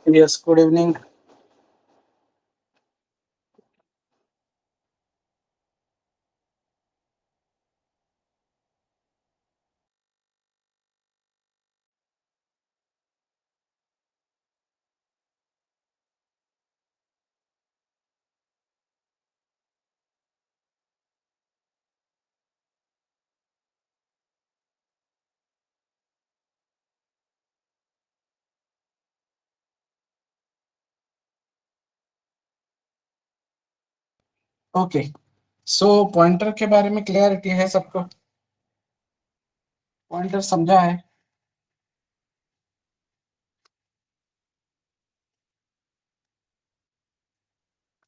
Yes, good evening. Okay, सो pointer के बारे में क्लियरिटी है सबको? पॉइंटर समझा है?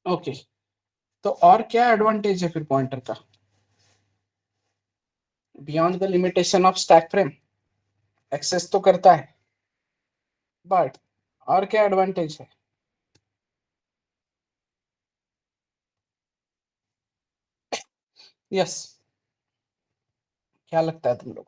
ओके, तो और क्या एडवांटेज है फिर पॉइंटर का beyond the limitation of stack frame? Access तो करता है, बट और क्या एडवांटेज है? यस, क्या लगता है तुम लोग?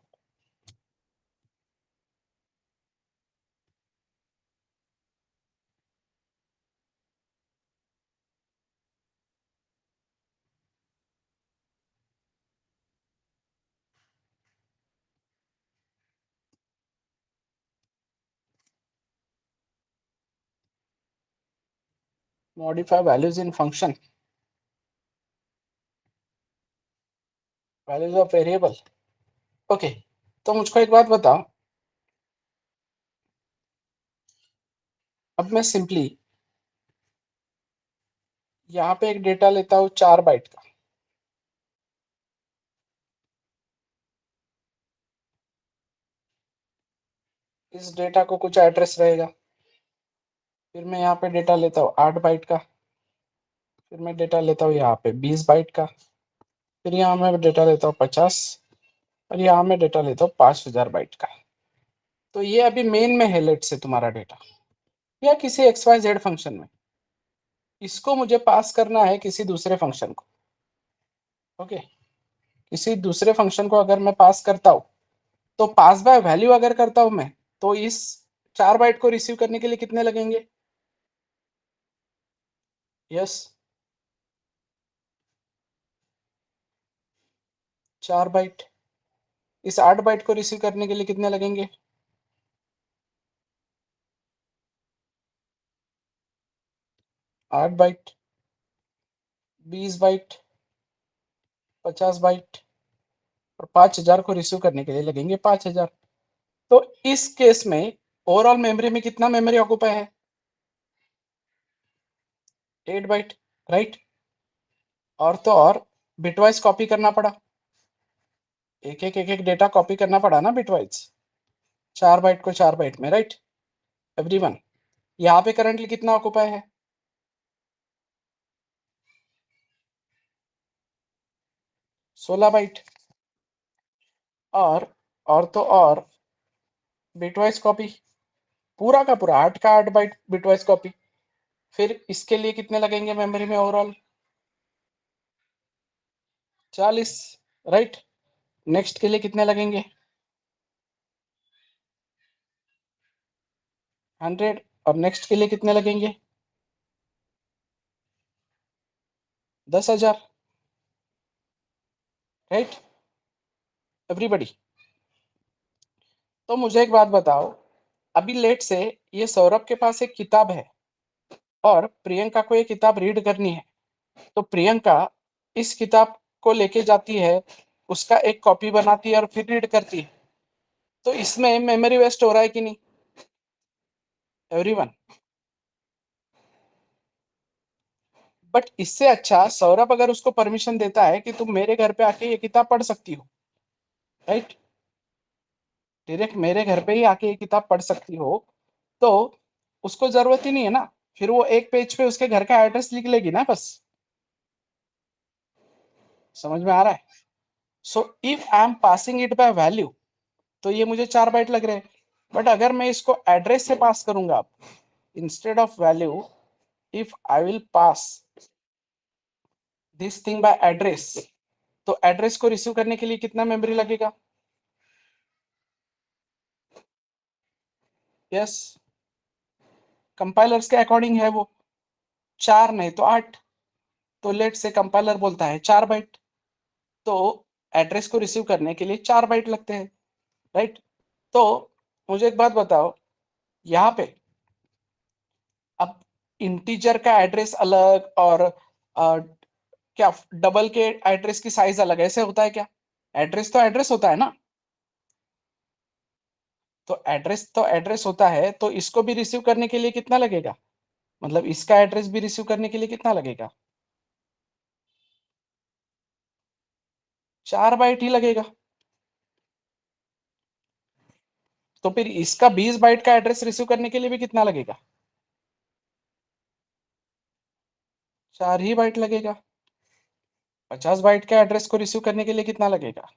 Modify values in function, values of variable. Okay, तो मुझको एक बात बताओ, अब मैं सिंपली यहाँ पे एक डेटा लेता हूँ 4 बाइट का। इस डेटा को कुछ एड्रेस रहेगा, फिर मैं यहाँ पे डेटा लेता हूँ 8 बाइट का, फिर मैं डेटा लेता हूँ यहाँ पे 20 बाइट का, फिर यहाँ मैं डेटा लेता हूँ 50, और यहाँ मैं डेटा लेता हूँ 5000 बाइट का। तो ये अभी मेन में है लेट से तुम्हारा डेटा, या किसी XYZ फंक्शन में। इसको मुझे पास करना है किसी दूसरे फंक्शन को। ओके, किसी दूसरे फंक्शन को अगर मैं पास करता हूँ, तो पास बाय वैल्यू अगर करता हूँ मैं, तो इस 4 बाइट को रिसीव करने के लिए कितने लगेंगे? Yes, 4 byte. इस 8 बाइट को रिसीव करने के लिए कितने लगेंगे? 8 बाइट, 20 बाइट, 50 बाइट, और 5000 को रिसीव करने के लिए लगेंगे 5000। तो इस केस में ओवरऑल मेमोरी में कितना मेमोरी ऑक्यूपाई है? 8 बाइट, राइट। और तो और बिटवाइज कॉपी करना पड़ा, एक एक डेटा कॉपी करना पड़ा ना बिटवाइज, 4 बाइट को 4 बाइट में, राइट एवरीवन। यहाँ पे करंटली कितना ऑक्यूपाई है? 16 बाइट। और तो और बिटवाइज कॉपी, पूरा का पूरा 8 का 8 बाइट बिटवाइज कॉपी। फिर इसके लिए कितने लगेंगे मेमोरी में ओवरऑल? 40, राइट। नेक्स्ट के लिए कितने लगेंगे? 100। और नेक्स्ट के लिए कितने लगेंगे? 10,000, राइट एवरीबडी। तो मुझे एक बात बताओ, अभी लेट से ये सौरभ के पास एक किताब है और प्रियंका को ये किताब रीड करनी है, तो प्रियंका इस किताब को लेके जाती है, उसका एक कॉपी बनाती है और फिर रीड करती है। तो इसमें मेमोरी वेस्ट हो रहा है कि नहीं एवरीवन? बट इससे अच्छा सौरभ अगर उसको परमिशन देता है कि तुम मेरे घर पे आके ये किताब पढ़ सकती हो, राइट, डायरेक्ट मेरे घर पे ही आके ये किताब पढ़ सकती हो, तो उसको जरूरत ही नहीं है ना, फिर वो एक पेज पे उसके घर का एड्रेस लिख लेगी ना बस। समझ में आ रहा है? So if I am passing it by value, तो ये मुझे 4 बाइट लग रहे हैं। बट अगर मैं इसको एड्रेस से पास करूंगा, instead of value, if I will pass this thing by address, तो एड्रेस को रिसीव करने के लिए कितना मेमोरी लगेगा? यस, कंपाइलर्स के अकॉर्डिंग है वो, 4 नहीं तो 8, तो लेट से कंपाइलर बोलता है 4 बाइट, तो एड्रेस को रिसीव करने के लिए 4 बाइट लगते हैं, राइट। तो मुझे एक बात बताओ, यहाँ पे अब इंटीजर का एड्रेस अलग और क्या डबल के एड्रेस की साइज अलग, ऐसे होता है क्या? एड्रेस तो एड्रेस होता है ना, तो एड्रेस होता है, तो इसको भी रिसीव करने के लिए कितना लगेगा, मतलब इसका एड्रेस भी रिसीव करने के लिए कितना लगेगा? 4 बाइट ही लगेगा। तो फिर इसका 20 बाइट का एड्रेस रिसीव करने के लिए भी कितना लगेगा? 4 ही बाइट लगेगा। 50 बाइट के एड्रेस को रिसीव करने के लिए कितना लगेगा?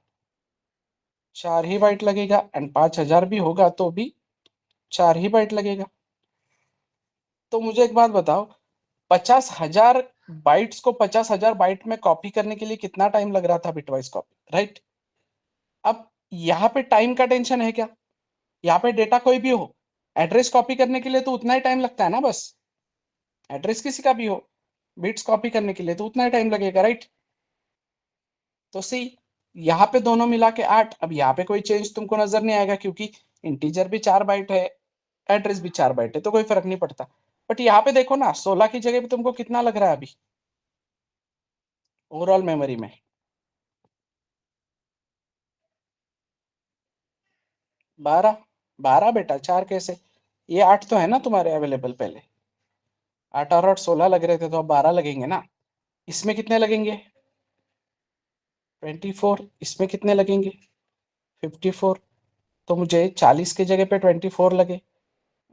4 ही बाइट लगेगा। एंड 5000 भी होगा तो भी 4 ही बाइट लगेगा। तो मुझे एक बात बताओ, 50,000 बाइट्स को 50,000 बाइट में कॉपी करने के लिए कितना टाइम लग रहा था बिटवाइज कॉपी, राइट। अब यहाँ पे टाइम का टेंशन है क्या? यहाँ पे डेटा कोई भी हो, एड्रेस कॉपी करने के लिए तो उतना ही टाइम लगता है ना, बस एड्रेस किसी का भी हो, बिट्स कॉपी करने के लिए तो उतना ही टाइम लगेगा, राइट। तो सी, यहाँ पे दोनों मिला के 8। अब यहाँ पे कोई चेंज तुमको नजर नहीं आएगा क्योंकि इंटीजर भी 4 बाइट है, एड्रेस भी 4 बाइट है, तो कोई फर्क नहीं पड़ता। बट यहाँ पे देखो ना, 16 की जगह पे तुमको कितना लग रहा है अभी ओवरऑल मेमोरी में? 12। 12 बेटा, 4 कैसे? ये 8 तो है ना तुम्हारे अवेलेबल पहले, 8 और 8 16 लग रहे थे, तो अब 12 लगेंगे ना। इसमें कितने लगेंगे? 24। इसमें कितने लगेंगे? 54। तो मुझे 40 की जगह पे 24 लगे,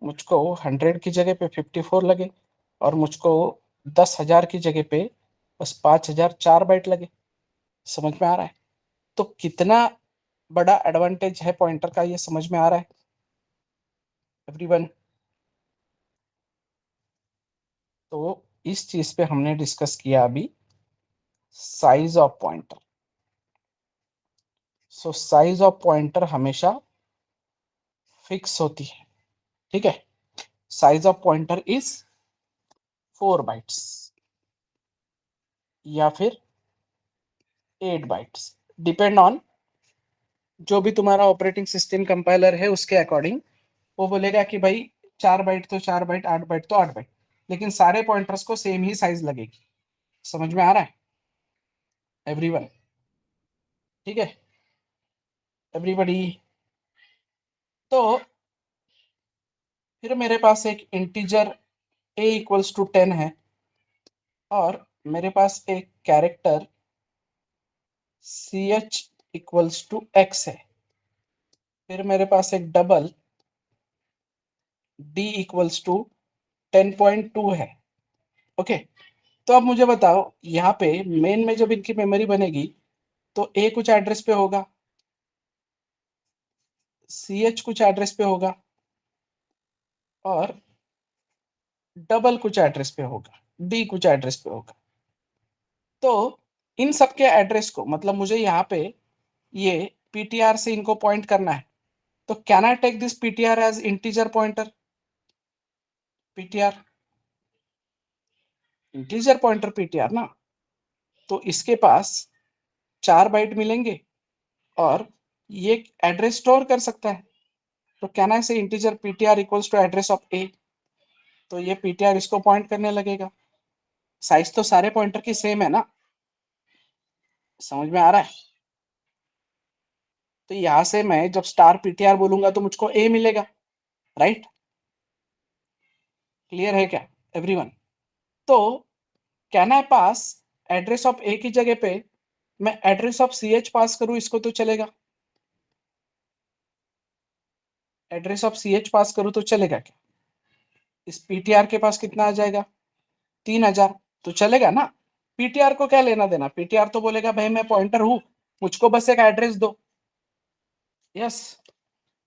मुझको 100 की जगह पे 54 लगे, और मुझको 10,000 की जगह पे बस 5,000 4 बाइट लगे। समझ में आ रहा है? तो कितना बड़ा एडवांटेज है पॉइंटर का, ये समझ में आ रहा है एवरीवन? तो इस चीज पे हमने डिस्कस किया अभी, size of pointer. So size of pointer हमेशा फिक्स होती है, ठीक है। Size of pointer is 4 bytes या फिर 8 बाइट्स, डिपेंड ऑन जो भी तुम्हारा ऑपरेटिंग सिस्टम कंपाइलर है उसके अकॉर्डिंग। वो बोलेगा कि भाई 4 बाइट तो 4 बाइट, 8 बाइट तो 8 बाइट, लेकिन सारे पॉइंटर्स को सेम ही साइज लगेगी। समझ में आ रहा है एवरीवन? ठीक है एवरीबॉडी। तो फिर मेरे पास एक इंटीजर a इक्वल्स टू 10 है, और मेरे पास एक character ch equals to x है। फिर मेरे पास एक डबल d इक्वल्स टू 10.2 है। ओके, तो अब मुझे बताओ, यहाँ पे मेन में जब इनकी मेमोरी बनेगी तो a कुछ एड्रेस पे होगा, ch कुछ एड्रेस पे होगा, और डबल कुछ एड्रेस पे होगा, d कुछ एड्रेस पे होगा। तो इन सब के एड्रेस को, मतलब मुझे यहाँ पे ये ptr से इनको पॉइंट करना है, तो can I take this ptr as integer pointer? ptr integer pointer ptr ना, तो इसके पास 4 बाइट मिलेंगे और ये एड्रेस स्टोर कर सकता है। तो can I say integer ptr equals to address of a, तो ये ptr इसको पॉइंट करने लगेगा। साइज तो सारे पॉइंटर की सेम है ना, समझ में आ रहा है? तो यहां से मैं जब स्टार ptr बोलूंगा तो मुझको a मिलेगा, राइट। क्लियर है क्या एवरीवन? तो can I pass address of a की जगह पे मैं एड्रेस ऑफ ch पास करूं, इसको तो चलेगा। एड्रेस ऑफ ch पास करूं तो चलेगा क्या? इस ptr के पास कितना आ जाएगा? 3,000, तो चलेगा ना। पीटीआर को क्या लेना देना, पीटीआर तो बोलेगा भाई मैं पॉइंटर हूं, मुझको बस एक एड्रेस दो। यस,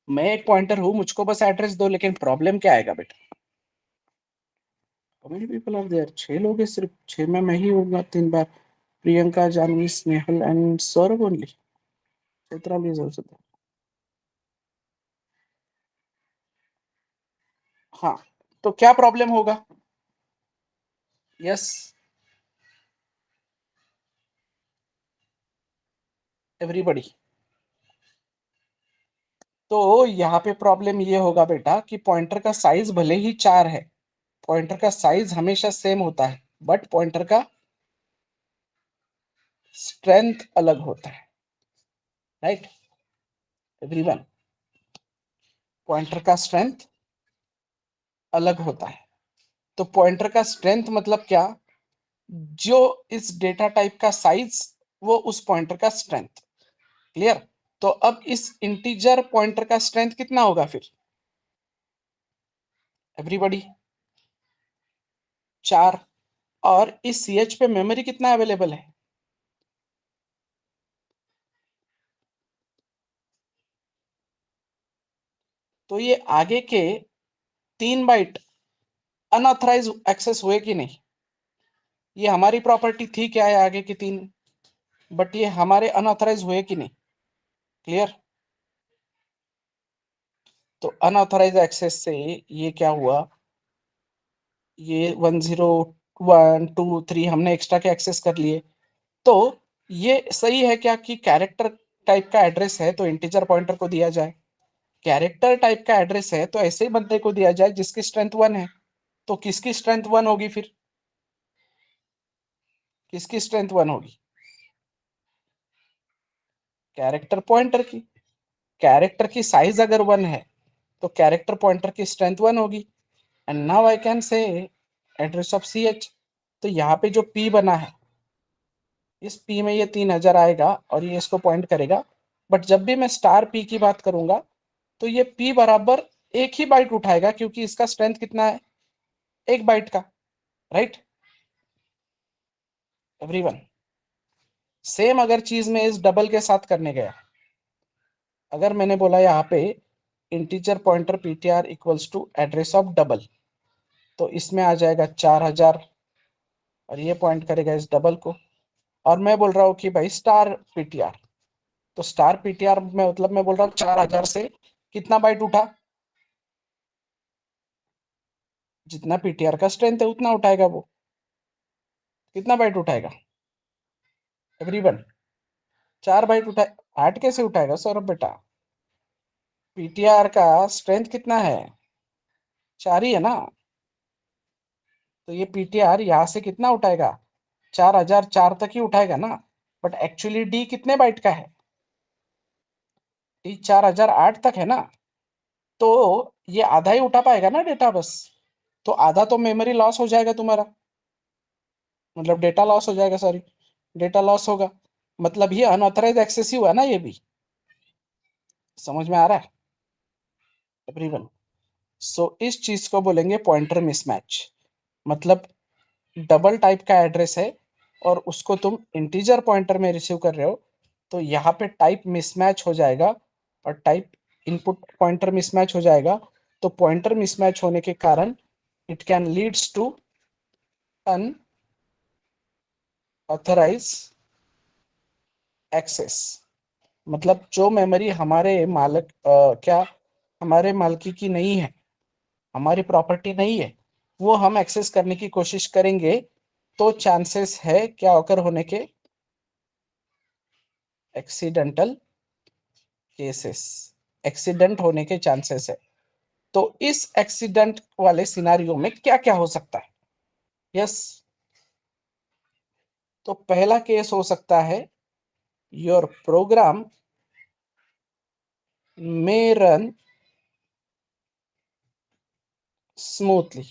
मैं एक पॉइंटर हूं, मुझको बस एड्रेस दो, लेकिन प्रॉब्लम क्या आएगा बेटा? How many people are there? 6 लोग हैं सिर्फ, 6 में मैं ही होऊंगा 3 बार। Priyanka, Janvi, Snehal and Saurabh only. Chitrali is also there. हाँ, तो क्या प्रॉब्लम होगा? Yes everybody. तो यहाँ पे प्रॉब्लम ये होगा बेटा कि पॉइंटर का साइज भले ही 4 है, पॉइंटर का साइज हमेशा सेम होता है, बट पॉइंटर का स्ट्रेंथ अलग होता है, राइट एवरीवन? पॉइंटर का स्ट्रेंथ अलग होता है। तो पॉइंटर का स्ट्रेंथ मतलब क्या? जो इस डेटा टाइप का साइज, वो उस पॉइंटर का स्ट्रेंथ। क्लियर? तो अब इस इंटीजर पॉइंटर का स्ट्रेंथ कितना होगा फिर एवरीबॉडी? 4। और इस ch पे मेमोरी कितना अवेलेबल है? तो ये आगे के 3 बाइट अनऑथराइज एक्सेस हुए कि नहीं? ये हमारी प्रॉपर्टी थी क्या है आगे की 3, बट ये हमारे अनऑथराइज हुए कि नहीं? क्लियर? तो अनऑथराइज एक्सेस से ये क्या हुआ, ये 10123 हमने एक्स्ट्रा के एक्सेस कर लिए। तो ये सही है क्या कि कैरेक्टर टाइप का एड्रेस है तो इंटीजर पॉइंटर को दिया जाए, कैरेक्टर टाइप का एड्रेस है तो ऐसे ही बंदे को दिया जाए जिसकी स्ट्रेंथ 1 है। तो किसकी स्ट्रेंथ 1 होगी फिर? किसकी स्ट्रेंथ 1 होगी? कैरेक्टर पॉइंटर की। कैरेक्टर की साइज अगर 1 है तो कैरेक्टर पॉइंटर की स्ट्रेंथ 1 होगी। And now I can say address of ch। तो यहाँ पे जो p बना है, इस p में ये 3000 आएगा और ये इसको पॉइंट करेगा। बट जब भी मैं स्टार p की बात करूंगा तो ये p बराबर 1 ही बाइट उठाएगा, क्योंकि इसका स्ट्रेंथ कितना है? 1 बाइट का, राइट एवरीवन? सेम अगर चीज में इस डबल के साथ करने गया, अगर मैंने बोला यहाँ पे integer pointer ptr equals to address of double, तो इसमें आ जाएगा 4000 और ये पॉइंट करेगा इस डबल को। और मैं बोल रहा हूँ कि भाई स्टार पीटीआर, तो स्टार पीटीआर में मतलब मैं बोल रहा हूँ 4000 से कितना बाइट उठा? जितना पीटीआर का स्ट्रेंथ है उतना उठाएगा वो। कितना बाइट उठाएगा एवरीवन? 4 बाइट उठाए। 8 कैसे उठाएगा सौरभ बेटा? पीटीआर का स्ट्रेंथ कितना है? 4 ही है ना। तो ये पीटीआर यहाँ से कितना उठाएगा? 4004 तक ही उठाएगा ना। बट एक्चुअली डी कितने बाइट का है? डी 4008 तक है ना। तो ये आधा ही उठा पाएगा ना डेटा बस। तो आधा तो मेमोरी लॉस हो जाएगा तुम्हारा, मतलब डेटा लॉस हो जाएगा, सॉरी डेटा लॉस होगा। मतलब ये अनऑथराइज एक्सेस ही हुआ ना ये भी। समझ में आ रहा है एवरीवन? सो इस चीज को बोलेंगे पॉइंटर मिसमैच। मतलब डबल टाइप का एड्रेस है और उसको तुम इंटीजर पॉइंटर में रिसीव कर रहे हो, तो यहाँ पे टाइप मिसमैच हो जाएगा और टाइप इनपुट पॉइंटर मिसमैच हो जाएगा। तो पॉइंटर मिसमैच होने के कारण it can leads to unauthorize access. मतलब जो मेमोरी हमारे मालिक क्या हमारे मालकी की नहीं है, हमारी प्रॉपर्टी नहीं है, वो हम एक्सेस करने की कोशिश करेंगे, तो चांसेस है क्या ऑकर होने के? एक्सीडेंटल केसेस, एक्सीडेंट होने के चांसेस है। तो इस एक्सीडेंट वाले सिनारियो में क्या क्या हो सकता है? यस, तो पहला केस हो सकता है your program may run smoothly.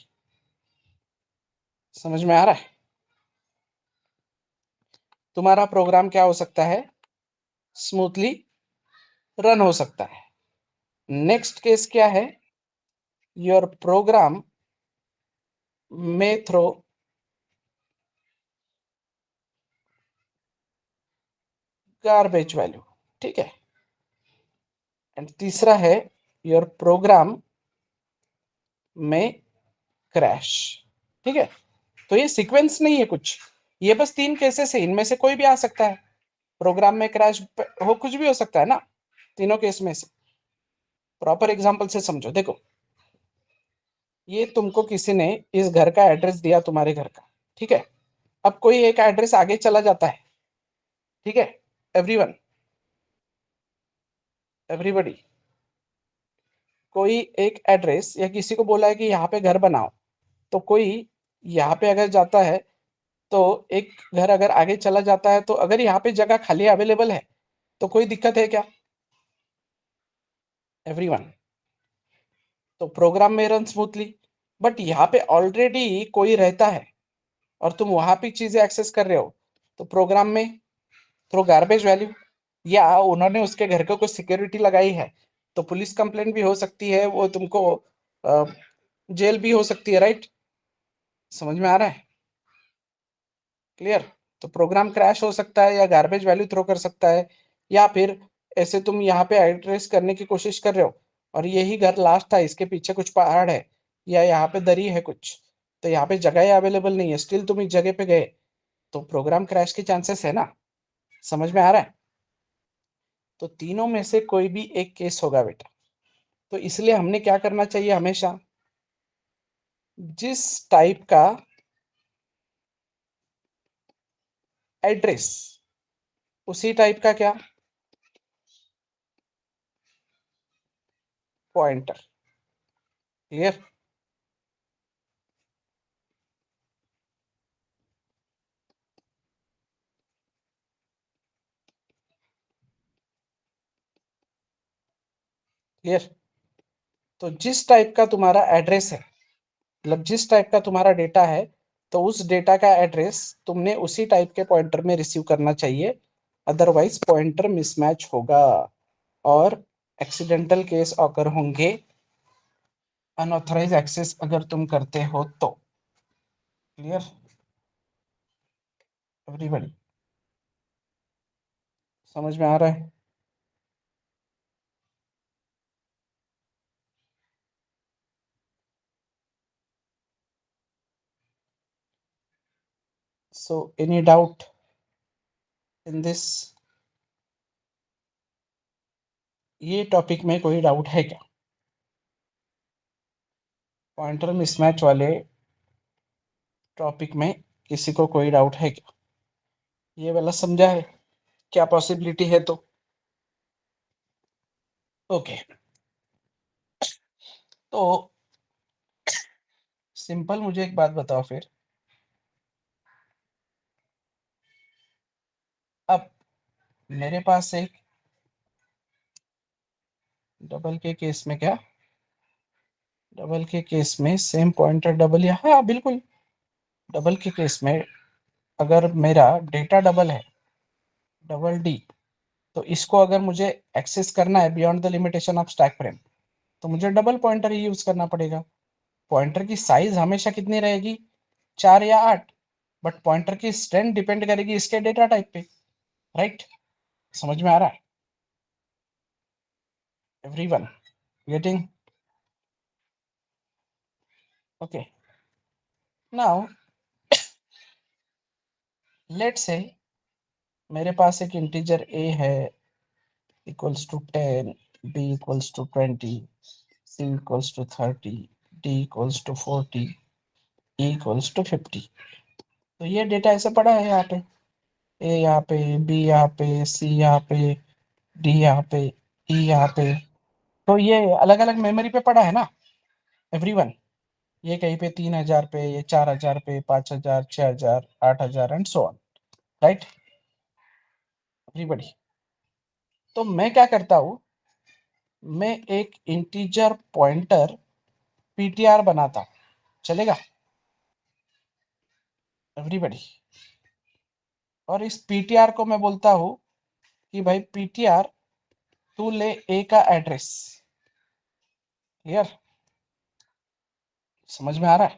समझ में आ रहा है? तुम्हारा प्रोग्राम क्या हो सकता है? स्मूथली रन हो सकता है। नेक्स्ट केस क्या है? योर प्रोग्राम में थ्रो गार्बेज वैल्यू। ठीक है। एंड तीसरा है योर प्रोग्राम में क्रैश। ठीक है। तो ये सीक्वेंस नहीं है कुछ, ये बस 3 केसेस है, इनमें से कोई भी आ सकता है। प्रोग्राम में क्रैश हो, कुछ भी हो सकता है ना तीनों केस में से। प्रॉपर एग्जांपल से समझो, देखो ये तुमको किसी ने इस घर का एड्रेस दिया, तुम्हारे घर का, ठीक है। अब कोई एक एड्रेस आगे चला जाता है, ठीक है। एवरीवन, एवरीबॉडी, कोई एक एड्रेस या किसी को बोला है कि यहाँ पे घर बनाओ, तो कोई यहाँ पे अगर जाता है, तो एक घर अगर आगे चला जाता है, तो अगर यहाँ पे जगह खाली अवेलेबल है तो कोई दिक्कत है क्या? एवरीवन, तो प्रोग्राम में रन स्मूथली। बट यहाँ पे ऑलरेडी कोई रहता है और तुम वहां पे चीजें एक्सेस कर रहे हो, तो प्रोग्राम में थ्रो गार्बेज वैल्यू, या उन्होंने उसके घर को कुछ सिक्योरिटी लगाई है, तो पुलिस कंप्लेंट भी हो सकती है, वो तुमको जेल भी हो सकती है, राइट? समझ में आ रहा है? क्लियर? तो प्रोग्राम क्रैश हो सकता है या गार्बेज वैल्यू थ्रो कर सकता है, या फिर ऐसे तुम यहाँ पे एड्रेस करने की कोशिश कर रहे हो और यही घर लास्ट था, इसके पीछे कुछ पहाड़ है या यहाँ पे दरी है कुछ, तो यहाँ पे जगह अवेलेबल नहीं है, स्टिल तुम इस जगह पे गए, तो प्रोग्राम क्रैश के चांसेस है ना। समझ में आ रहा है? तो तीनों में से कोई भी एक केस होगा बेटा। तो इसलिए हमने क्या करना चाहिए हमेशा, जिस टाइप का एड्रेस, उसी टाइप का क्या, पॉइंटर। क्लियर? क्लियर? तो जिस टाइप का तुम्हारा एड्रेस है, मतलब जिस टाइप का तुम्हारा डेटा है, तो उस डेटा का एड्रेस तुमने उसी टाइप के पॉइंटर में रिसीव करना चाहिए, अदरवाइज पॉइंटर मिसमैच होगा और एक्सीडेंटल केस ऑकर होंगे, अनऑथराइज एक्सेस अगर तुम करते हो तो। Clear everybody? समझ में आ रहा है? So any doubt in this? ये टॉपिक में कोई डाउट है क्या? पॉइंटर मिसमैच वाले टॉपिक में किसी को कोई डाउट है क्या? ये वाला समझा है क्या पॉसिबिलिटी है तो? ओके। तो सिंपल मुझे एक बात बताओ फिर, अब मेरे पास एक डबल के केस में क्या, डबल के केस में सेम पॉइंटर डबल, या हाँ बिल्कुल, डबल के केस में अगर मेरा डेटा डबल है, डबल डी, तो इसको अगर मुझे एक्सेस करना है beyond the limitation of stack frame, तो मुझे डबल पॉइंटर ही यूज करना पड़ेगा। पॉइंटर की साइज हमेशा कितनी रहेगी, 4 या 8, बट पॉइंटर की स्ट्रेंथ डिपेंड करेगी इसके डेटा टाइप पे, राइट? समझ में आ रहा है everyone? Getting? Okay. Now let's say मेरे पास एक इंटीजर a है equals to 10, b equals to 20, c equals to 30, d equals to 40, e equals to 50। तो ये डेटा ऐसे पड़ा है यहाँ पे, a यहाँ पे, b यहाँ पे, c यहाँ पे, d यहाँ पे, e यहाँ पे, तो ये अलग अलग मेमोरी पे पड़ा है ना एवरीवन। ये कहीं पे 3000 पे, ये 4000 पे, 5000, 6000, 8000 and so on, right everybody? तो मैं क्या करता हूँ, मैं एक इंटीजर पॉइंटर पीटीआर बनाता, चलेगा एवरीबॉडी? और इस पीटीआर को मैं बोलता हूँ कि भाई पीटीआर तू ले ए का एड्रेस। क्लियर? समझ में आ रहा है?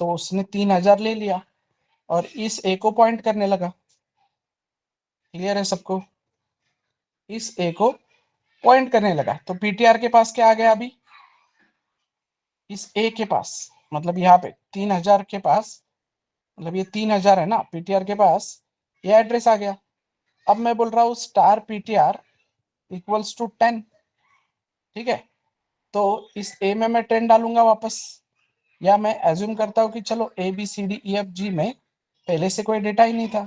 तो उसने 3000 ले लिया और इस ए को पॉइंट करने लगा। क्लियर है सबको? इस ए को पॉइंट करने लगा, तो पीटीआर के पास क्या आ गया अभी, इस ए के पास, मतलब यहाँ पे 3000 के पास, मतलब ये 3000 है ना, पीटीआर के पास ये एड्रेस आ गया। अब मैं बोल रहा हूँ स्टार पीटीआर इक्वल्स टू 10, ठीक है? तो इस ए में मैं 10 डालूंगा वापस, या मैं एज्यूम करता हूं कि चलो A B C D E F G में पहले से कोई डेटा ही नहीं था,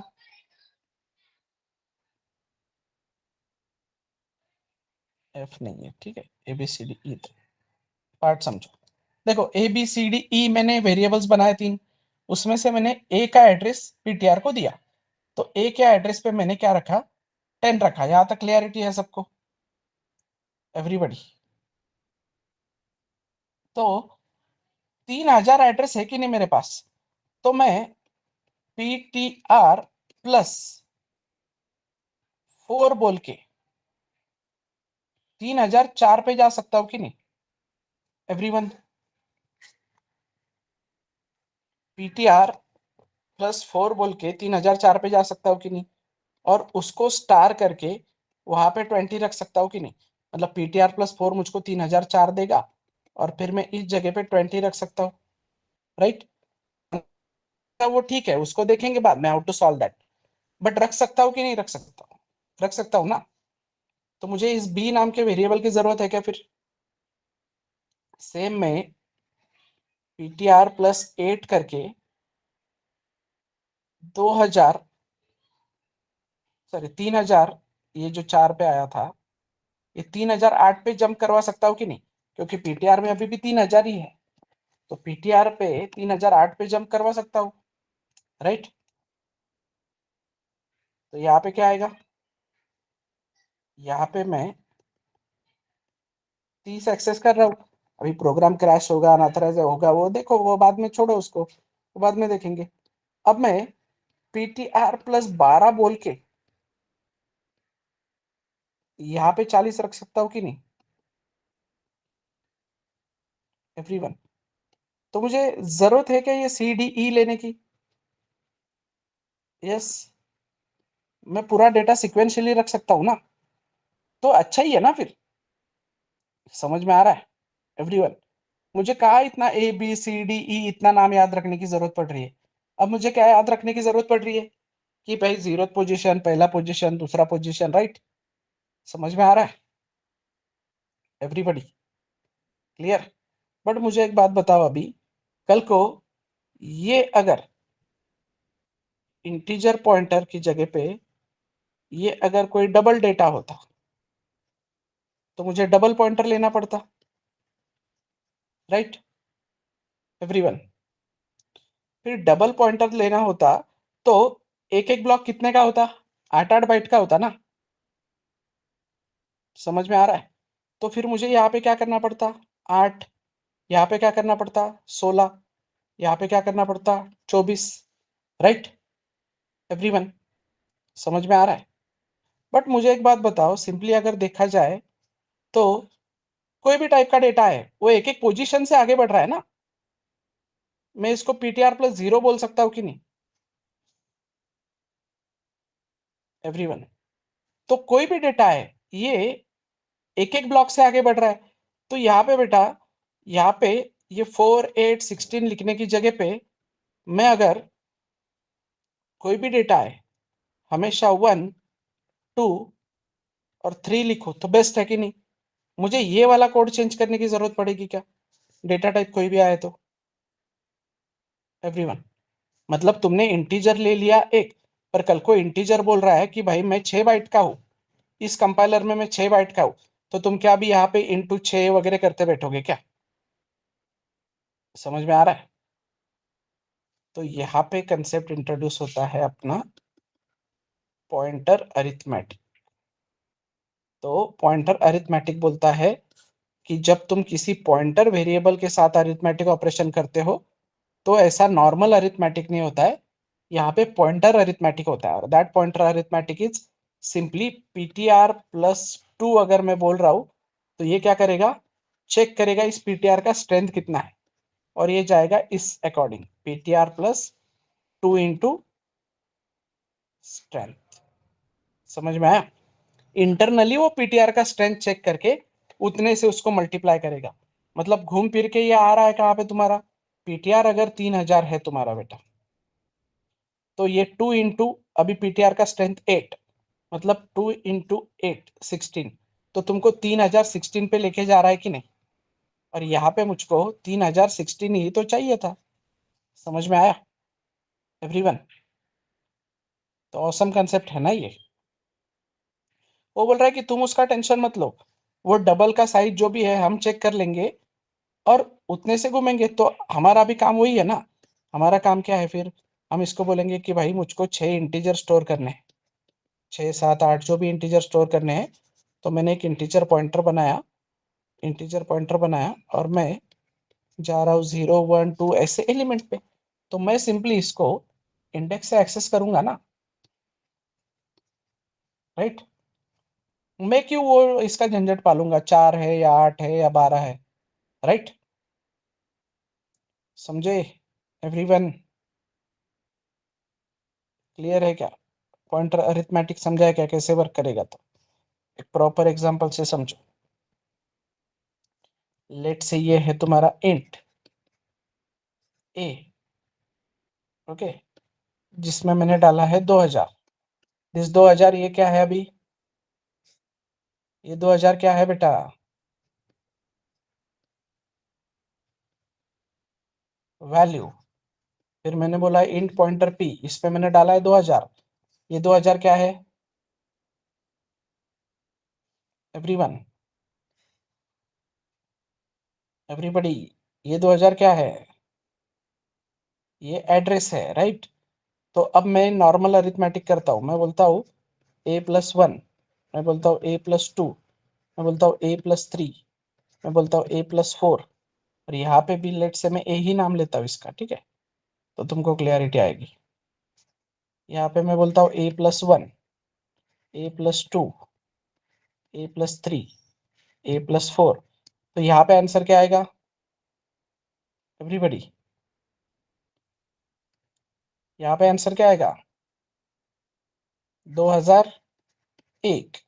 एफ नहीं है, ठीक है, A B C D E. Part समझो, देखो ए बी सी डी ई मैंने वेरिएबल्स बनाए 3, उसमें से मैंने ए का एड्रेस पीटीआर को दिया, तो ए के एड्रेस पे मैंने क्या रखा, 10 रखा। यहां तक क्लियरिटी है सबको, एवरीबॉडी? तो 3000 एड्रेस है कि नहीं मेरे पास, तो मैं पीटीआर प्लस 4 बोल के 3004 पे जा सकता हूं कि नहीं एवरीवन? पीटीआर प्लस 4 बोल के 3004 पे जा सकता हूं कि नहीं, और उसको स्टार करके वहां पे 20 रख सकता हूं कि नहीं? मतलब पीटीआर प्लस 4 मुझको 3004 देगा, और फिर मैं इस जगह पे 20 रख सकता हूँ, राइट? वो ठीक है, उसको देखेंगे बाद में, how to solve that. But रख सकता हूँ कि नहीं रख सकता हूँ? रख सकता हूँ ना? तो मुझे इस बी नाम के वेरिएबल की जरूरत है क्या फिर? सेम में पीटीआर प्लस 8 करके 2000, सॉरी 3000, ये जो 4 पे आया था, ये 3008 पे जंप करवा सकता हूँ कि नहीं? क्योंकि पीटीआर में अभी भी 3000 ही है, तो पीटीआर पे 3008 पे जंप करवा सकता हूँ, राइट? तो यहाँ पे क्या आएगा, यहाँ पे मैं 30 एक्सेस कर रहा हूँ, अभी प्रोग्राम क्रैश होगा, अनऑथराइज होगा, वो देखो, वो बाद में छोड़ो उसको, वो बाद में देखेंगे। अब मैं पीटीआर प्लस 12 बोल के यहाँ पे 40 रख सकता हूँ कि नहीं एवरीवन? तो मुझे जरूरत है क्या ये सी डी ई लेने की? यस, मैं पूरा डेटा सिक्वेंशियली रख सकता हूँ ना, तो अच्छा ही है ना फिर? समझ में आ रहा है एवरीवन? मुझे कहा इतना ए बी सी डी ई इतना नाम याद रखने की जरूरत पड़ रही है? अब मुझे क्या याद रखने की जरूरत पड़ रही है कि भाई जीरो पोजीशन, पहला पोजीशन, दूसरा पोजीशन, राइट? समझ में आ रहा है एवरीबॉडी? क्लियर? बट मुझे एक बात बताओ, अभी कल को ये अगर इंटीजर पॉइंटर की जगह पे ये अगर कोई डबल डेटा होता, तो मुझे डबल पॉइंटर लेना पड़ता, राइट एवरीवन? फिर डबल पॉइंटर लेना होता, तो एक एक ब्लॉक कितने का होता? 8 8 बाइट का होता ना? समझ में आ रहा है? तो फिर मुझे यहाँ पे क्या करना पड़ता, 8, यहाँ पे क्या करना पड़ता, 16, यहाँ पे क्या करना पड़ता, 24, राइट एवरीवन? समझ में आ रहा है? बट मुझे एक बात बताओ, सिंपली अगर देखा जाए तो कोई भी टाइप का डेटा है वो एक एक पोजीशन से आगे बढ़ रहा है ना, मैं इसको पीटीआर प्लस 0 बोल सकता हूँ कि नहीं एवरीवन? तो कोई भी डेटा है ये एक एक ब्लॉक से आगे बढ़ रहा है, तो यहाँ पे बेटा, यहाँ पे ये 4 8 16 लिखने की जगह पे मैं अगर कोई भी डेटा है हमेशा 1 2 और 3 लिखो तो बेस्ट है कि नहीं? मुझे ये वाला कोड चेंज करने की जरूरत पड़ेगी क्या, डेटा टाइप कोई भी आए तो एवरीवन? मतलब तुमने इंटीजर ले लिया एक, पर कल को इंटीजर बोल रहा है कि भाई मैं 6 बाइट का हूं, इस कंपाइलर में मैं 6 बाइट का हूं, तो तुम क्या भी यहाँ पे इंटू 6 वगैरह करते बैठोगे क्या? समझ में आ रहा है? तो यहाँ पे कंसेप्ट इंट्रोड्यूस होता है अपना पॉइंटर अरिथमेटिक। तो पॉइंटर अरिथमेटिक बोलता है कि जब तुम किसी पॉइंटर वेरिएबल के साथ अरिथमेटिक ऑपरेशन करते हो, तो ऐसा नॉर्मल अरिथमेटिक नहीं होता है, यहाँ पे पॉइंटर अरिथमेटिक होता है, और that pointer arithmetic is simply PTR plus 2। अगर मैं बोल रहा हूं तो ये क्या करेगा, चेक करेगा इस पीटीआर का स्ट्रेंथ कितना है, और ये जाएगा इस according PTR plus 2 into strength. समझ में आया? इंटरनली वो पीटीआर का स्ट्रेंथ चेक करके उतने से उसको मल्टीप्लाई करेगा। मतलब घूम फिर के ये आ रहा है कहाँ पे तुम्हारा, पीटीआर अगर 3000 है तुम्हारा बेटा, तो ये 2 इंटू, अभी पीटीआर का स्ट्रेंथ 8, मतलब 2 इंटू 8 16, तो तुमको 3016 पे लेके जा रहा है कि नहीं और यहाँ पे मुझको 3016 ही तो चाहिए था। समझ में आया एवरीवन? तो ऑसम कंसेप्ट है ना ये। वो बोल रहा है कि तुम उसका टेंशन मत लो, वो डबल का साइज जो भी है हम चेक कर लेंगे और उतने से घूमेंगे। तो हमारा भी काम वही है ना। हमारा काम क्या है फिर? हम इसको बोलेंगे कि भाई मुझको 6 इंटीजर स्टोर करने हैं, 6 7 8 जो भी इंटीजर स्टोर करने हैं। तो मैंने एक इंटीजर पॉइंटर बनाया और मैं जा रहा हूँ 0 1 2 ऐसे एलिमेंट पे। तो मैं सिंपली इसको इंडेक्स से एक्सेस करूंगा ना, राइट। मैं क्यों वो इसका झंझट पालूंगा, 4 है या 8 है या 12 है, राइट। समझे एवरीवन? क्लियर है क्या? पॉइंटर अरिथमेटिक समझा है क्या, कैसे वर्क करेगा? तो एक प्रॉपर एग्जांपल से समझो। लेट से ये है तुम्हारा इंट ए, ओके, जिसमें मैंने डाला है 2000। दिस 2000 ये क्या है अभी? ये 2000 क्या है बेटा? वैल्यू। फिर मैंने बोला इंट पॉइंटर पी, इस पे मैंने डाला है 2000। ये 2000 क्या है एवरीवन? एवरीबॉडी, ये 2000 क्या है? ये एड्रेस है, राइट। तो अब मैं नॉर्मल अरिथमेटिक करता हूँ। मैं बोलता हूँ a+1, मैं बोलता हूँ a+2, मैं बोलता हूँ a+3, मैं बोलता हूँ a+4। और यहाँ पे भी लेट से मैं a ही नाम लेता हूँ इसका, ठीक है। तो तुमको क्लियरिटी आएगी। यहाँ पे मैं बोलता हूँ a+1, a+2, a+3, a+4। तो यहाँ पे आंसर क्या आएगा एवरीबॉडी? यहाँ पे आंसर क्या आएगा? 2001,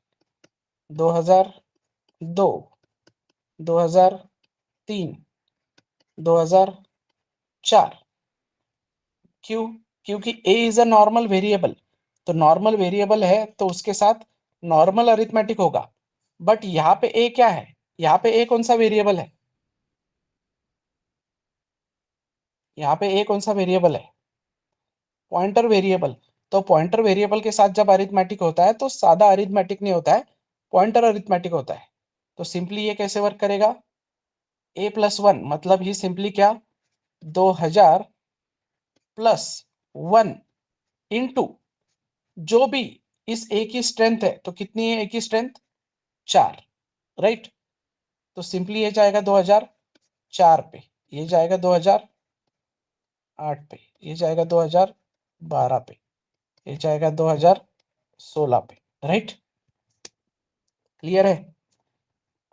2002, 2003, 2004। क्यों? क्योंकि a is a normal variable. तो नॉर्मल वेरिएबल है तो उसके साथ नॉर्मल अरिथमेटिक होगा। बट यहाँ पे a क्या है? यहाँ पे a कौन सा वेरिएबल है? यहाँ पे a कौन सा वेरिएबल है? Pointer variable. तो पॉइंटर वेरिएबल के साथ जब अरिथमेटिक होता है तो सादा अरिथमेटिक नहीं होता है, पॉइंटर अरिथमेटिक होता है। तो सिंपली ये कैसे वर्क करेगा? a+1 मतलब ही सिंपली क्या, 2000 +1 इंटू जो भी इस ए की स्ट्रेंथ है। तो कितनी है ए की स्ट्रेंथ? 4, राइट। तो सिंपली ये जाएगा 2004 पे, ये जाएगा 2008 पे, ये जाएगा 2012 पे, ये जाएगा 2016 पे, राइट। क्लियर है?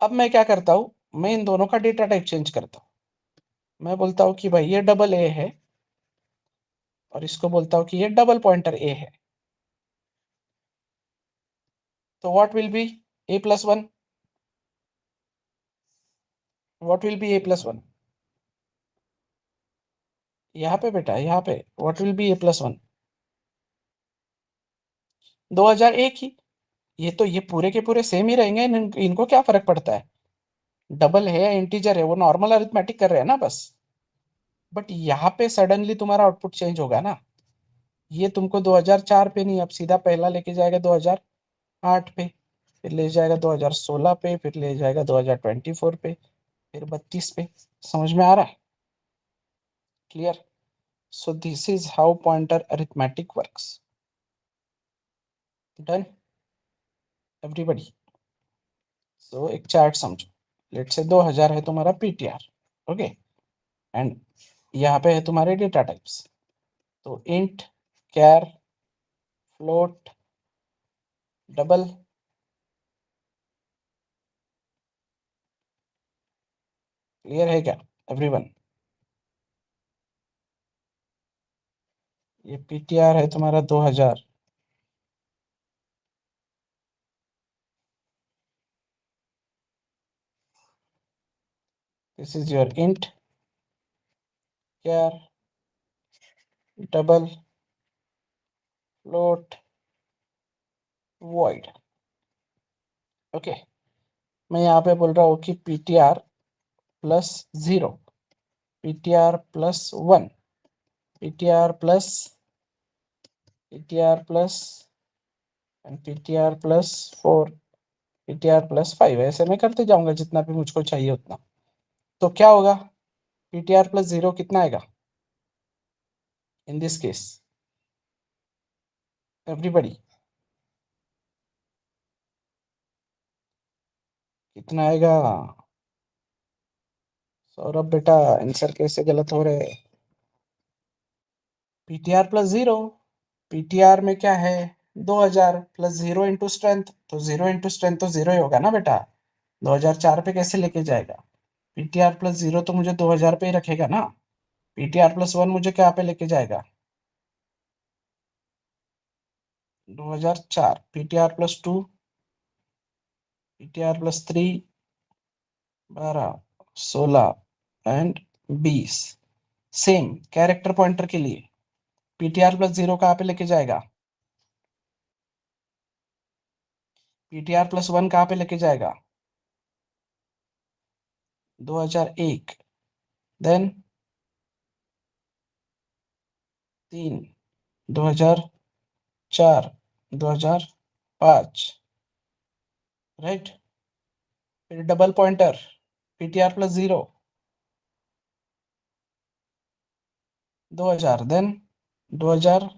अब मैं क्या करता हूं, मैं इन दोनों का डेटा टाइप चेंज करता हूं। मैं बोलता हूं कि भाई ये डबल ए है और इसको बोलता हूं कि ये डबल पॉइंटर ए है। तो what will be a+1? What will be a+1? यहाँ पे बेटा, यहाँ पे व्हाट विल बी a+1? 2001 ही। ये पूरे के पूरे सेम ही रहेंगे, इनको क्या फर्क पड़ता है? डबल है या इंटीजर है, वो नॉर्मल अरिथमेटिक कर रहे हैं ना बस। बट यहाँ पे सडनली तुम्हारा आउटपुट चेंज होगा ना। ये तुमको 2004 पे नहीं, अब सीधा पहला लेके जाएगा 2008 पे, फिर ले जाएगा 2016 पे, फिर ले जाएगा 2024 पे, फिर 32 पे। समझ में आ रहा है? Clear? So this is how pointer arithmetic works. Done everybody? So एक चार्ट समझो। लेट से 2000 है तुम्हारा पीटीआर, ओके। एंड यहाँ पे है तुम्हारे डेटा टाइप्स। तो int, char, float, double. Clear है क्या एवरीवन? ये पीटीआर है तुम्हारा 2000। This is your int, char, double, float, void, okay. मैं यहाँ पे बोल रहा हूँ कि PTR plus 0, ptr plus 1, ptr plus ptr plus and ptr plus 4, ptr plus 5, ऐसे मैं करते जाऊंगा जितना भी मुझको चाहिए उतना। तो क्या होगा, ptr प्लस 0 कितना आएगा इन दिस केस एवरीबॉडी, कितना आएगा? सौरभ बेटा आंसर कैसे गलत हो रहे हैं? ptr प्लस 0, ptr में क्या है 2000 प्लस 0 इंटू स्ट्रेंथ, तो 0 इंटू स्ट्रेंथ तो 0 ही होगा ना बेटा, 2004 पे कैसे लेके जाएगा? ptr प्लस 0 तो मुझे 2000 पे ही रखेगा ना, ptr प्लस 1 मुझे क्या पे लेके जाएगा 2004, ptr plus 2, ptr plus 3, 12, 16 and 20। Same character pointer के लिए ptr प्लस 0 कहाँ पे लेके जाएगा, ptr प्लस 1 कहाँ पे लेके जाएगा 2001, देन 3, 2004, 2005, राइट। फिर double pointer ptr plus 0 2000, then 2000,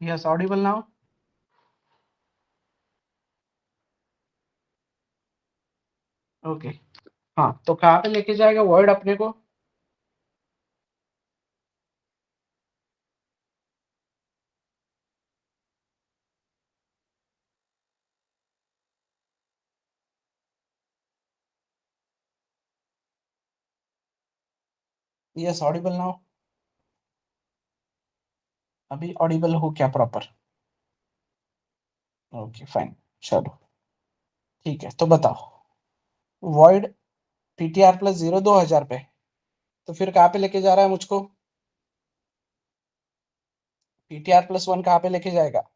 yes audible now, okay. हाँ तो कहाँ पे लेके जाएगा वर्ड अपने को, यस ऑडिबल नाउ, अभी ऑडिबल हो क्या प्रॉपर? ओके फाइन, चलो ठीक है। तो बताओ वॉइड ptr प्लस 0 2000 पे, तो फिर कहाँ पे लेके जा रहा है मुझको, ptr प्लस 1 कहाँ पे लेके जाएगा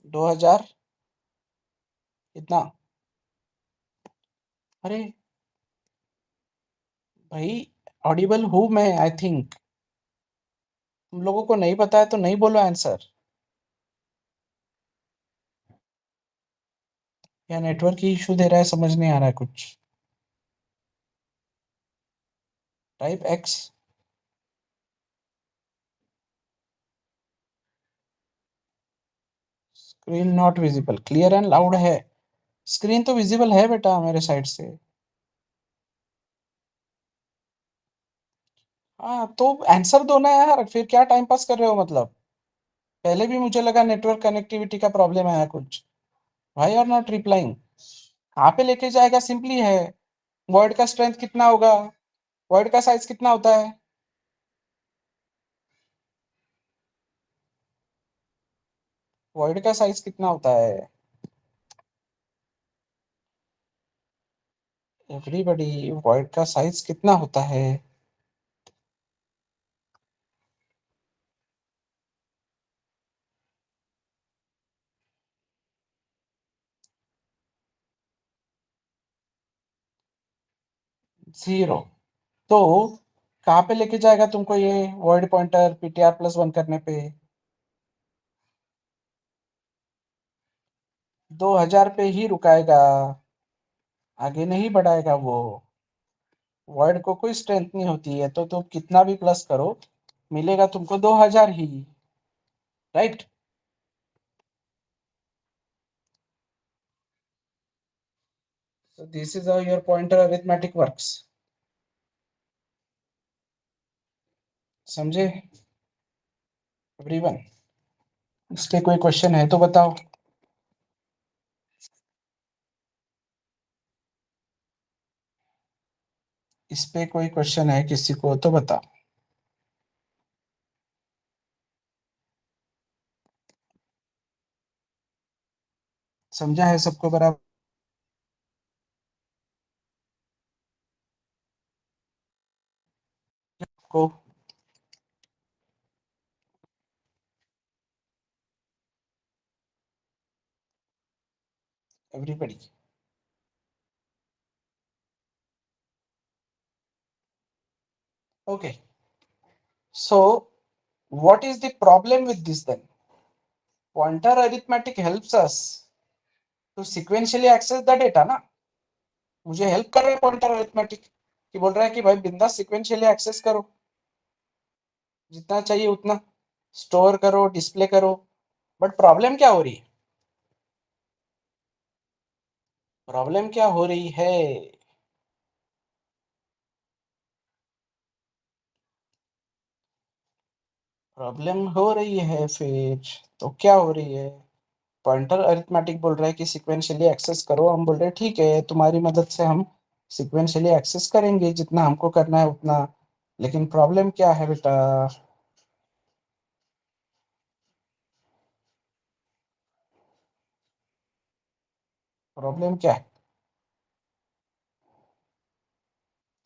2000 कितना? अरे भाई, ऑडिबल हूँ मैं आई थिंक। तुम लोगों को नहीं पता है तो नहीं बोलो आंसर। या नेटवर्क की इशू दे रहा है, समझ नहीं आ रहा है कुछ। Type x. Screen not visible, clear and loud है। स्क्रीन तो विजिबल है बेटा मेरे साइड से। हाँ तो आंसर दो ना यार, फिर क्या टाइम पास कर रहे हो मतलब। पहले भी मुझे लगा नेटवर्क कनेक्टिविटी का प्रॉब्लम आया कुछ। भाई आर नॉट रिप्लाइंग। कहाँ पे लेके जाएगा, सिंपली है। वर्ड का स्ट्रेंथ कितना होगा? वर्ड का साइज कितना होता है? वर्ड का साइज कितना होता है? एवरीबॉडी, वर्ड का साइज कितना होता है? जीरो। तो कहाँ पे लेके जाएगा तुमको ये वर्ड पॉइंटर ptr+1 करने पे? 2000 पे ही रुकाएगा, आगे नहीं बढ़ाएगा वो। वर्ड को कोई स्ट्रेंथ नहीं होती है, तो तुम कितना भी प्लस करो, मिलेगा तुमको 2000 ही। Right. So this is how your pointer arithmetic works. समझे एवरीवन? इस पे कोई क्वेश्चन है तो बताओ। इस पे कोई क्वेश्चन है किसी को तो बताओ। समझा है सबको बराबर को? Everybody. Okay, so what is the problem with this then? Pointer arithmetic helps us to sequentially access the data ना। मुझे हेल्प कर रहा है पॉइंटर अरिथमेटिक, कि बोल रहा है कि भाई बिंदास सीक्वेंशियली एक्सेस करो, जितना चाहिए उतना स्टोर करो, डिस्प्ले करो। बट प्रॉब्लम क्या हो रही है? प्रॉब्लम क्या हो रही है? प्रॉब्लम हो रही है फिर, तो क्या हो रही है? पॉइंटर अरिथमेटिक बोल रहा है कि सीक्वेंशियली एक्सेस करो, हम बोल रहे हैं ठीक है, तुम्हारी मदद से हम सीक्वेंशियली एक्सेस करेंगे जितना हमको करना है उतना। लेकिन प्रॉब्लम क्या है बेटा? प्रॉब्लम क्या है?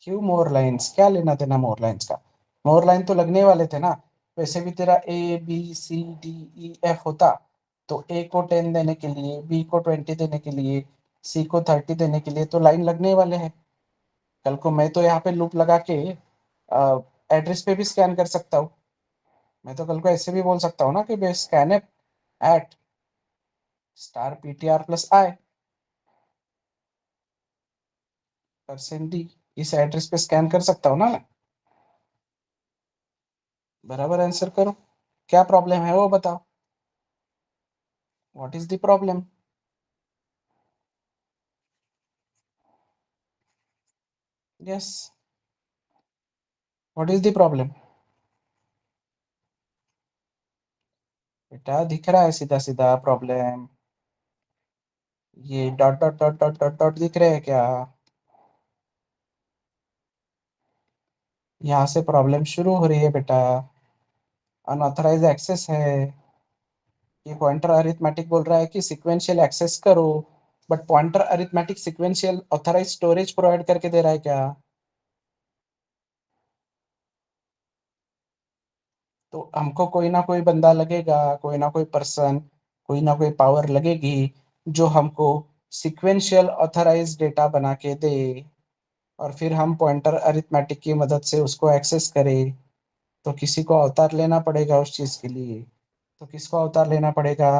क्यों मोर लाइंस? क्या लेना देना मोर लाइंस का? मोर लाइन तो लगने वाले थे ना। वैसे भी तेरा ABCDEF होता, तो ए को 10 देने के लिए, बी को 20 देने के लिए, सी को 30 देने के लिए तो लाइन लगने वाले हैं। कल को मैं तो यहाँ पे लूप लगा के एड्रेस पे भी स्कैन कर सकता हूँ। मैं तो कल को ऐसे भी बोल सकता हूँ ना कि scan at star PTR+I %D, इस एड्रेस पे स्कैन कर सकता हूँ ना मैं। बराबर आंसर करो। क्या प्रॉब्लम है वो बताओ। What is the problem? Yes, what is the problem? बेटा दिख रहा है सीधा सीधा प्रॉब्लम। ये dot dot dot dot dot dot दिख रहे हैं क्या? यहाँ से प्रॉब्लम शुरू हो रही है बेटा। अनऑथराइज एक्सेस है। ये पॉइंटर अरिथमेटिक बोल रहा है कि सीक्वेंशियल एक्सेस करो, but pointer arithmetic sequential authorise storage provide करके दे रहा है क्या? तो हमको कोई ना कोई बंदा लगेगा, कोई ना कोई पर्सन, कोई ना कोई पावर लगेगी जो हमको सीक्वेंशियल ऑथराइज डेटा बना के दे, और फिर हम पॉइंटर अरिथमेटिक की मदद से उसको एक्सेस करें। तो किसी को अवतार लेना पड़ेगा उस चीज के लिए। तो किसको अवतार लेना पड़ेगा?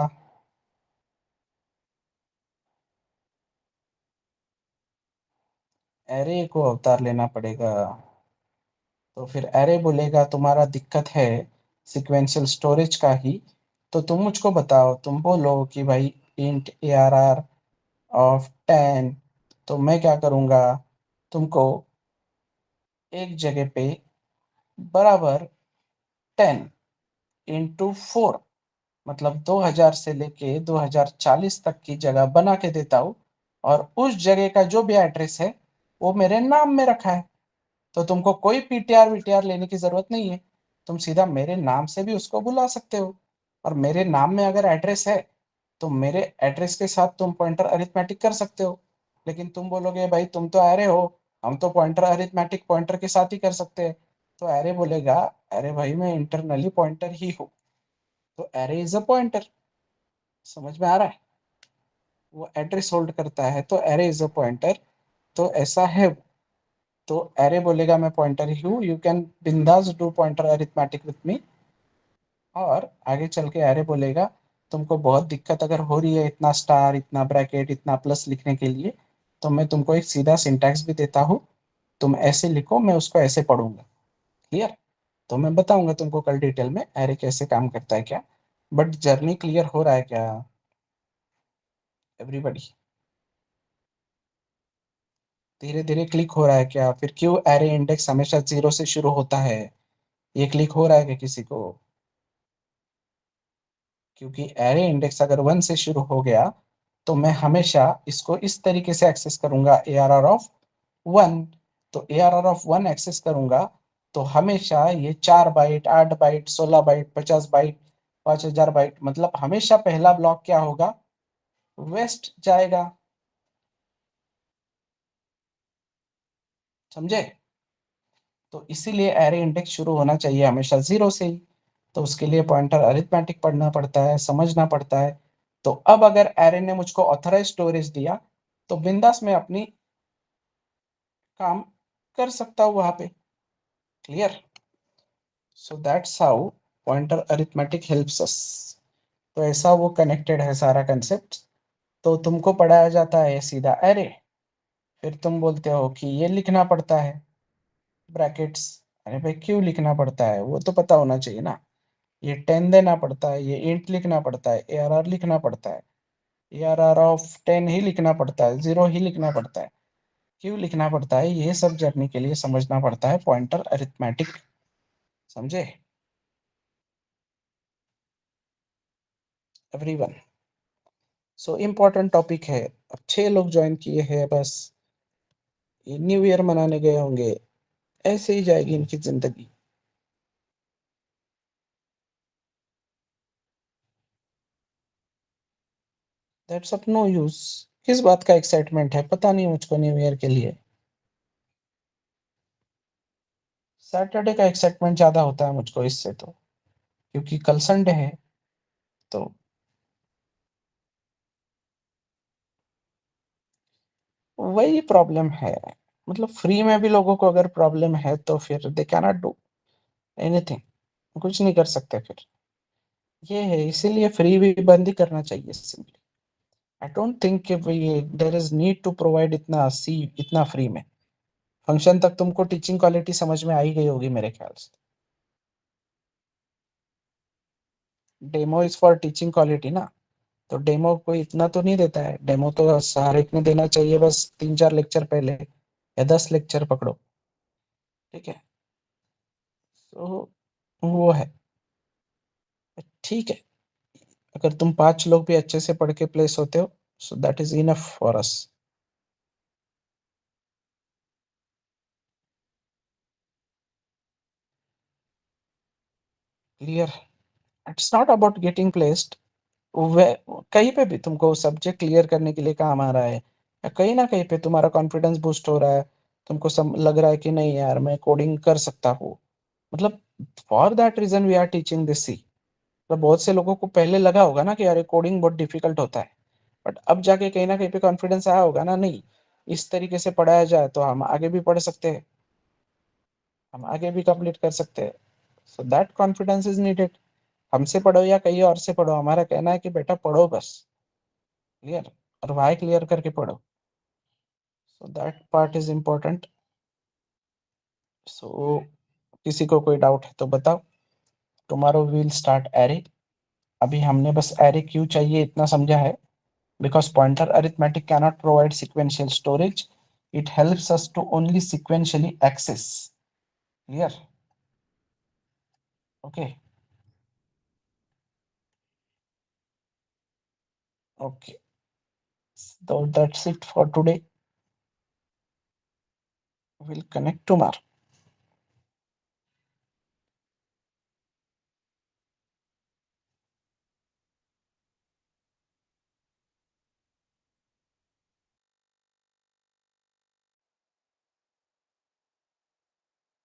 एरे को अवतार लेना पड़ेगा। तो फिर एरे बोलेगा तुम्हारा दिक्कत है सिक्वेंशियल स्टोरेज का ही। तो तुम मुझको बताओ, तुम बोलो कि भाई इंट ARR ऑफ 10। तो मैं क्या करूँगा, तुमको एक जगह पे बराबर 10 × 4, मतलब 2000 से लेके 2040 तक की जगह बना के देता हूँ। और उस जगह का जो भी एड्रेस है वो मेरे नाम में रखा है। तो तुमको कोई PTR वीटीआर लेने की जरूरत नहीं है। तुम सीधा मेरे नाम से भी उसको बुला सकते हो। और मेरे नाम में अगर एड्रेस है तो मेरे एड्रेस के साथ तुम पॉइंटर अरिथमेटिक कर सकते हो। लेकिन तुम बोलोगे भाई तुम तो एरे हो, हम तो पॉइंटर अरिथमेटिक पॉइंटर के साथ ही कर सकते हैं। तो एरे बोलेगा अरे भाई मैं इंटरनली पॉइंटर ही हूँ। तो एरे इज अ पॉइंटर। समझ में आ रहा है? वो एड्रेस होल्ड करता है तो एरे इज अ पॉइंटर। तो ऐसा है। तो एरे बोलेगा मैं पॉइंटर ही हूँ, यू कैन बिंदास do pointer arithmetic with me. और आगे चल के एरे बोलेगा तुमको बहुत दिक्कत अगर हो रही है इतना स्टार इतना ब्रैकेट इतना प्लस लिखने के लिए, तो मैं तुमको एक सीधा सिंटैक्स भी देता हूँ। तुम ऐसे लिखो, मैं उसको ऐसे पढ़ूंगा। क्लियर? तो मैं बताऊंगा तुमको कल डिटेल में एरे कैसे काम करता है क्या। बट जर्नी क्लियर हो रहा है क्या एवरीबॉडी? धीरे धीरे क्लिक हो रहा है क्या? फिर क्यों एरे इंडेक्स हमेशा 0 से शुरू होता है? ये क्लिक हो रहा है क्या किसी को? क्योंकि एरे इंडेक्स अगर 1 से शुरू हो गया तो मैं हमेशा इसको इस तरीके से एक्सेस करूंगा, ARR ऑफ 1। तो ARR ऑफ 1 एक्सेस करूंगा तो हमेशा ये 4 byte 8 byte 16 byte 50 byte 5000 byte, मतलब हमेशा पहला ब्लॉक क्या होगा, वेस्ट जाएगा। समझे? तो इसीलिए एरे इंडेक्स शुरू होना चाहिए हमेशा 0 से ही। तो उसके लिए पॉइंटर अरिथमेटिक पढ़ना पड़ता है, समझना पड़ता है। तो अब अगर एरे ने मुझको ऑथराइज स्टोरेज दिया तो बिंदास मैं अपनी काम कर सकता हूँ वहां पे। Clear? So that's how pointer arithmetic helps अस। तो ऐसा वो कनेक्टेड है सारा कंसेप्ट। तो तुमको पढ़ाया जाता है सीधा एरे, फिर तुम बोलते हो कि ये लिखना पड़ता है ब्रैकेट्स। अरे भाई क्यों लिखना पड़ता है वो तो पता होना चाहिए ना। ये 10 देना पड़ता है, ये इंट लिखना पड़ता है, ARR लिखना पड़ता है, ARR ऑफ 10 ही लिखना पड़ता है, 0 ही लिखना पड़ता है। क्यों लिखना पड़ता है ये सब जर्नी के लिए समझना पड़ता है पॉइंटर अरिथमेटिक। समझे एवरीवन? सो इम्पोर्टेंट टॉपिक है। अब 6 लोग ज्वाइन किए हैं बस, ये न्यू ईयर मनाने गए होंगे। ऐसे ही जाएगी इनकी जिंदगी। That's of no use. किस बात का एक्साइटमेंट है पता नहीं मुझको न्यू ईयर के लिए। सैटरडे का एक्साइटमेंट ज्यादा होता है मुझको इससे तो, क्योंकि कल संडे है। तो वही प्रॉब्लम है। मतलब फ्री में भी लोगों को अगर प्रॉब्लम है तो फिर they can not do anything. कुछ नहीं कर सकते फिर। ये है, इसीलिए फ्री भी बंद ही करना चाहिए सिंपली। आई डोंट थिंक कि there is need to provide इतना सी इतना फ्री में। फंक्शन तक तुमको टीचिंग क्वालिटी समझ में आई गई होगी मेरे ख्याल से। Demo is for teaching quality ना। तो डेमो कोई इतना तो नहीं देता है, डेमो तो हर एक में देना चाहिए बस 3 4 लेक्चर पहले या 10 लेक्चर पकड़ो। ठीक है? तो वो है। ठीक है, अगर तुम 5 लोग भी अच्छे से पढ़ के प्लेस होते हो so that is enough for us. Clear? It's not about getting placed. कहीं पे भी तुमको सब्जेक्ट क्लियर करने के लिए काम आ रहा है, या कहीं ना कहीं पे तुम्हारा कॉन्फिडेंस बूस्ट हो रहा है, तुमको लग रहा है कि नहीं यार मैं कोडिंग कर सकता हूँ, मतलब for that reason we are teaching this C. तो बहुत से लोगों को पहले लगा होगा ना कि यार कोडिंग बहुत डिफिकल्ट होता है, बट अब जाके कहीं ना कहीं पे कॉन्फिडेंस आया होगा ना, नहीं इस तरीके से पढ़ाया जाए तो हम आगे भी पढ़ सकते हैं, हम आगे भी कंप्लीट कर सकते हैं। So that confidence is needed. हमसे पढ़ो या कहीं और से पढ़ो, हमारा कहना है कि बेटा पढ़ो बस, क्लियर, और वाई क्लियर करके पढ़ो। So that part is important. So किसी को कोई डाउट है तो बताओ। Tomorrow we will start array. अभी हमने बस एरे क्यों चाहिए इतना समझा है, because pointer arithmetic cannot provide sequential storage. It helps us to only sequentially access. Clear? Okay. Okay. So that's it for today. We'll connect tomorrow.